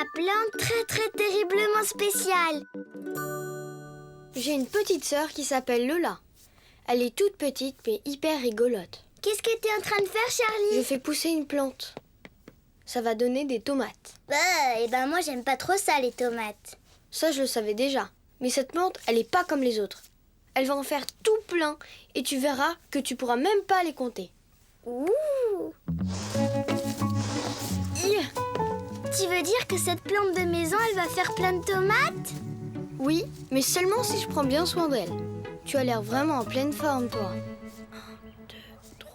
ma plante très très terriblement spéciale. J'ai une petite sœur qui s'appelle Lola. Elle est toute petite mais hyper rigolote. Qu'est-ce que tu es en train de faire, Charlie? Je fais pousser une plante. Ça va donner des tomates. Moi j'aime pas trop ça, les tomates. Ça, je le savais déjà. Mais cette plante, elle est pas comme les autres. Elle va en faire tout plein et tu verras que tu pourras même pas les compter. Ouh! Hi. Tu veux dire que cette plante de maison, elle va faire plein de tomates? Oui, mais seulement si je prends bien soin d'elle. Tu as l'air vraiment en pleine forme, toi. 1, 2, 3...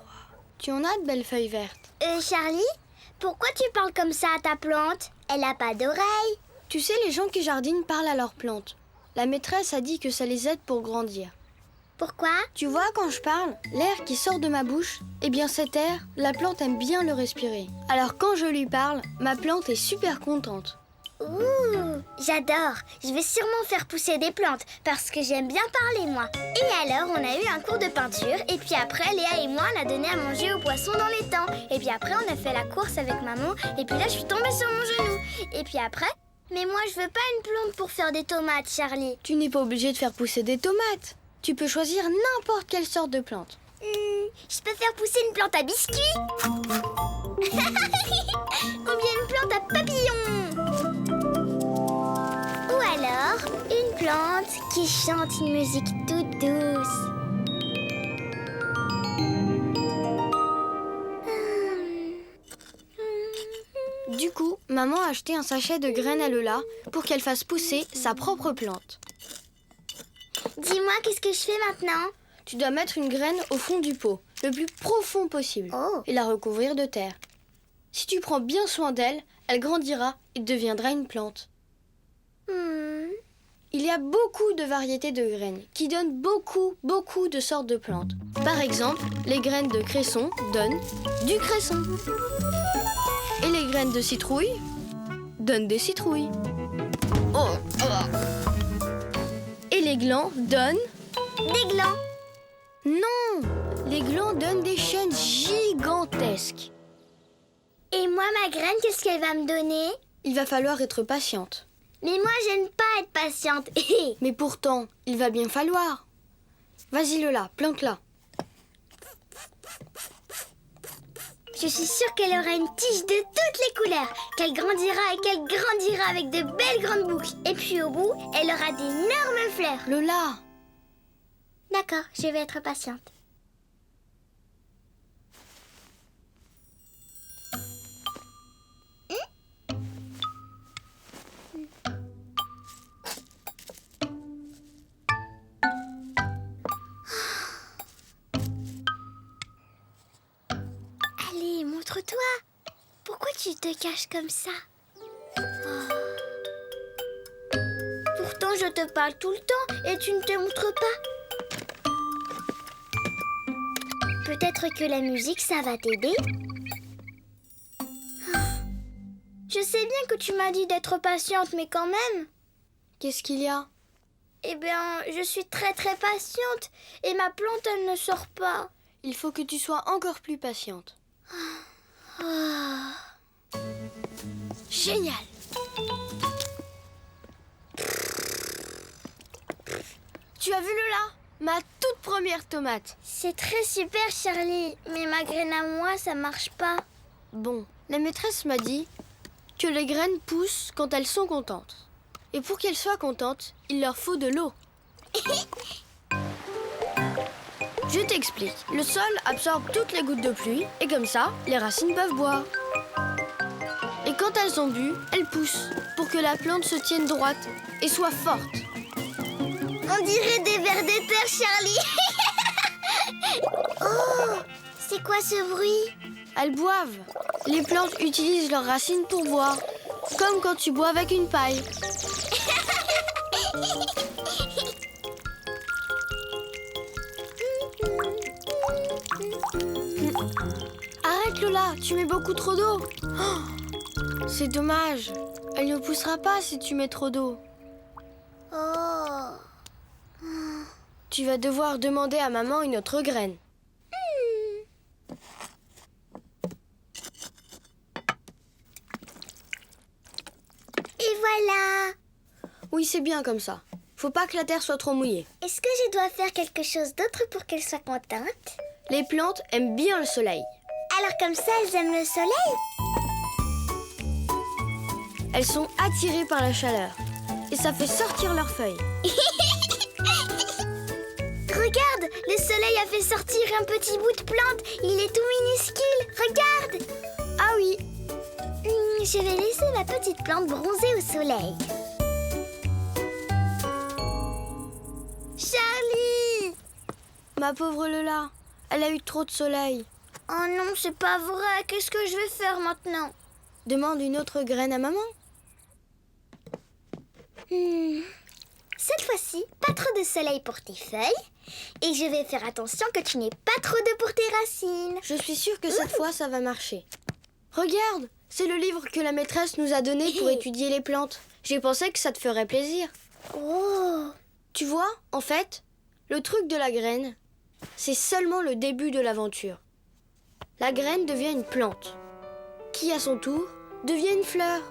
Tu en as de belles feuilles vertes. Charlie, pourquoi tu parles comme ça à ta plante? Elle a pas d'oreilles. Tu sais, les gens qui jardinent parlent à leurs plantes. La maîtresse a dit que ça les aide pour grandir. Pourquoi? Tu vois, quand je parle, l'air qui sort de ma bouche, eh bien cet air, la plante aime bien le respirer. Alors quand je lui parle, ma plante est super contente. Ouh, j'adore. Je vais sûrement faire pousser des plantes parce que j'aime bien parler, moi. Et alors, on a eu un cours de peinture et puis après, Léa et moi, on a donné à manger aux poissons dans l'étang. Et puis après, on a fait la course avec maman et puis là, je suis tombée sur mon genou. Et puis après... Mais moi, je veux pas une plante pour faire des tomates, Charlie. Tu n'es pas obligé de faire pousser des tomates. Tu peux choisir n'importe quelle sorte de plante. Je peux faire pousser une plante à biscuits ou bien une plante à papillons. Ou alors, une plante qui chante une musique toute douce. Du coup, maman a acheté un sachet de graines à Lola pour qu'elle fasse pousser sa propre plante. Dis-moi, qu'est-ce que je fais maintenant? Tu dois mettre une graine au fond du pot, le plus profond possible, et la recouvrir de terre. Si tu prends bien soin d'elle, elle grandira et deviendra une plante. Il y a beaucoup de variétés de graines qui donnent beaucoup de sortes de plantes. Par exemple, les graines de cresson donnent du cresson. Et les graines de citrouille donnent des citrouilles. Et les glands donnent... Des glands. Non! Les glands donnent des chênes gigantesques. Et moi, ma graine, qu'est-ce qu'elle va me donner? Il va falloir être patiente. Mais moi, j'aime pas être patiente. Mais pourtant, il va bien falloir. Vas-y Lola, plante-la. Je suis sûre qu'elle aura une tige de toutes les couleurs, qu'elle grandira et qu'elle grandira avec de belles grandes boucles. Et puis au bout, elle aura d'énormes fleurs. Lola! D'accord, je vais être patiente. Allez, montre-toi. Pourquoi tu te caches comme ça? Pourtant, je te parle tout le temps et tu ne te montres pas. Peut-être que la musique, ça va t'aider. Je sais bien que tu m'as dit d'être patiente, mais quand même. Qu'est-ce qu'il y a? Eh bien, je suis très patiente et ma plante, elle ne sort pas. Il faut que tu sois encore plus patiente. Génial! Tu as vu Lola? Ma toute première tomate. C'est très super, Charlie, mais ma graine à moi, ça marche pas. Bon, la maîtresse m'a dit que les graines poussent quand elles sont contentes. Et pour qu'elles soient contentes, il leur faut de l'eau. Je t'explique. Le sol absorbe toutes les gouttes de pluie et comme ça, les racines peuvent boire. Et quand elles ont bu, elles poussent pour que la plante se tienne droite et soit forte. On dirait des vers de terre, Charlie. Oh, c'est quoi ce bruit? Elles boivent. Les plantes utilisent leurs racines pour boire. Comme quand tu bois avec une paille. Arrête Lola, tu mets beaucoup trop d'eau. Oh, c'est dommage. Elle ne poussera pas si tu mets trop d'eau. Oh. Tu vas devoir demander à maman une autre graine. voilà. Oui, c'est bien comme ça. Faut pas que la terre soit trop mouillée. Est-ce que je dois faire quelque chose d'autre pour qu'elle soit contente? Les plantes aiment bien le soleil. Alors comme ça, elles aiment le soleil? Elles sont attirées par la chaleur. Et ça fait sortir leurs feuilles. Regarde, le soleil a fait sortir un petit bout de plante. Il est tout minuscule. Regarde. Ah oui, Je vais laisser ma petite plante bronzer au soleil. Charlie! ma pauvre Lola, elle a eu trop de soleil. Oh non, c'est pas vrai. Qu'est-ce que je vais faire maintenant? Demande une autre graine à maman. Cette fois-ci, pas trop de soleil pour tes feuilles. Et je vais faire attention que tu n'aies pas trop d'eau pour tes racines. Je suis sûre que cette fois, ça va marcher. Regarde, c'est le livre que la maîtresse nous a donné pour étudier les plantes. J'ai pensé que ça te ferait plaisir. Oh! Tu vois, en fait, le truc de la graine, c'est seulement le début de l'aventure. La graine devient une plante, qui à son tour devient une fleur.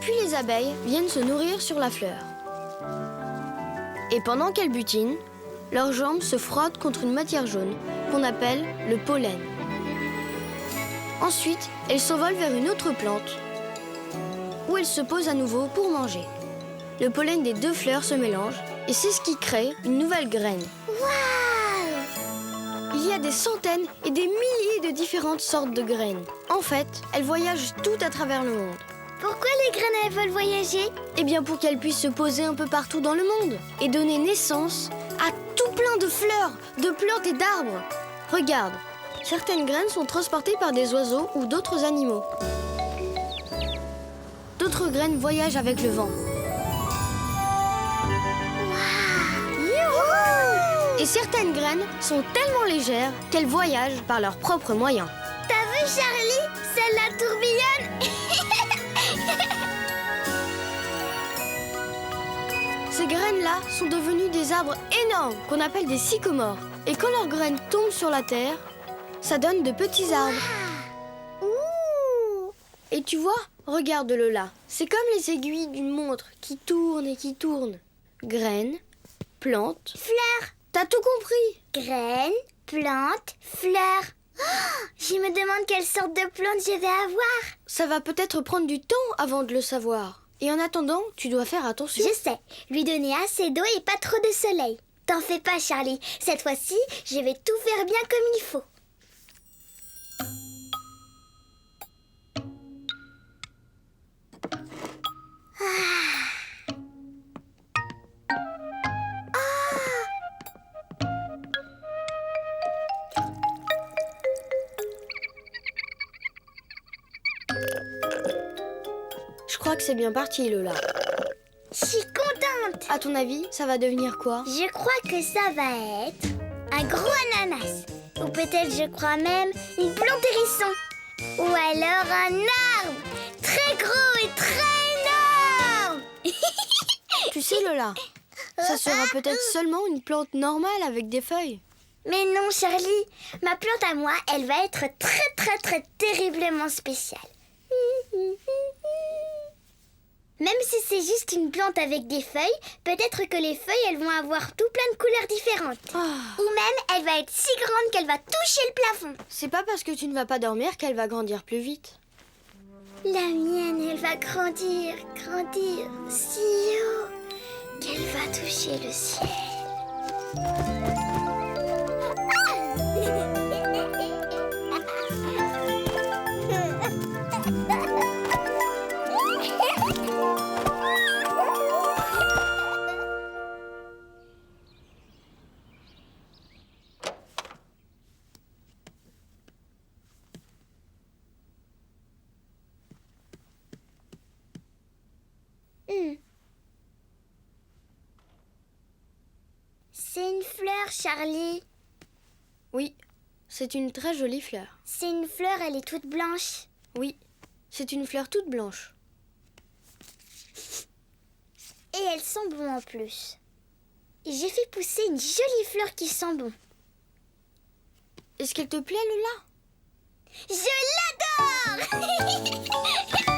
Puis les abeilles viennent se nourrir sur la fleur. Et pendant qu'elles butinent, leurs jambes se frottent contre une matière jaune qu'on appelle le pollen. Ensuite, elles s'envolent vers une autre plante, où elles se posent à nouveau pour manger. Le pollen des deux fleurs se mélange et c'est ce qui crée une nouvelle graine. Waouh! Il y a des centaines et des milliers de différentes sortes de graines. En fait, elles voyagent toutes à travers le monde. Pourquoi les graines, elles veulent voyager? Eh bien pour qu'elles puissent se poser un peu partout dans le monde et donner naissance à tout plein de fleurs, de plantes et d'arbres. Regarde, certaines graines sont transportées par des oiseaux ou d'autres animaux. D'autres graines voyagent avec le vent. Et certaines graines sont tellement légères qu'elles voyagent par leurs propres moyens. T'as vu, Charlie? Celle-là tourbillonne. Ces graines-là sont devenues des arbres énormes qu'on appelle des sycomores. Et quand leurs graines tombent sur la terre, ça donne de petits arbres. Ouh! Et tu vois, regarde Lola, c'est comme les aiguilles d'une montre qui tournent et qui tournent. Graines, plantes, Fleurs. t'as tout compris. Graines, plantes, fleurs. Oh, je me demande quelle sorte de plante je vais avoir. Ça va peut-être prendre du temps avant de le savoir. Et en attendant, tu dois faire attention. Je sais, lui donner assez d'eau et pas trop de soleil. T'en fais pas, Charlie. Cette fois-ci, je vais tout faire bien comme il faut. Je crois que c'est bien parti, Lola. Je suis contente. À ton avis, ça va devenir quoi? Je crois que ça va être un gros ananas. Ou peut-être, je crois même, une plante hérisson. Ou alors un arbre. Très gros et très énorme. Tu sais, Lola, ça sera peut-être seulement une plante normale avec des feuilles. Mais non, Charlie. Ma plante à moi, elle va être très, très, très terriblement spéciale. Même si c'est juste une plante avec des feuilles, peut-être que les feuilles, elles vont avoir tout plein de couleurs différentes. Ou même, elle va être si grande qu'elle va toucher le plafond. C'est pas parce que tu ne vas pas dormir qu'elle va grandir plus vite. La mienne, elle va grandir, grandir si haut qu'elle va toucher le ciel. C'est une fleur, Charlie. Oui, c'est une très jolie fleur. C'est une fleur, elle est toute blanche. Oui, c'est une fleur toute blanche. Et elles sont bonnes en plus. J'ai fait pousser une jolie fleur qui sent bon. Est-ce qu'elle te plaît, Lola? Je l'adore.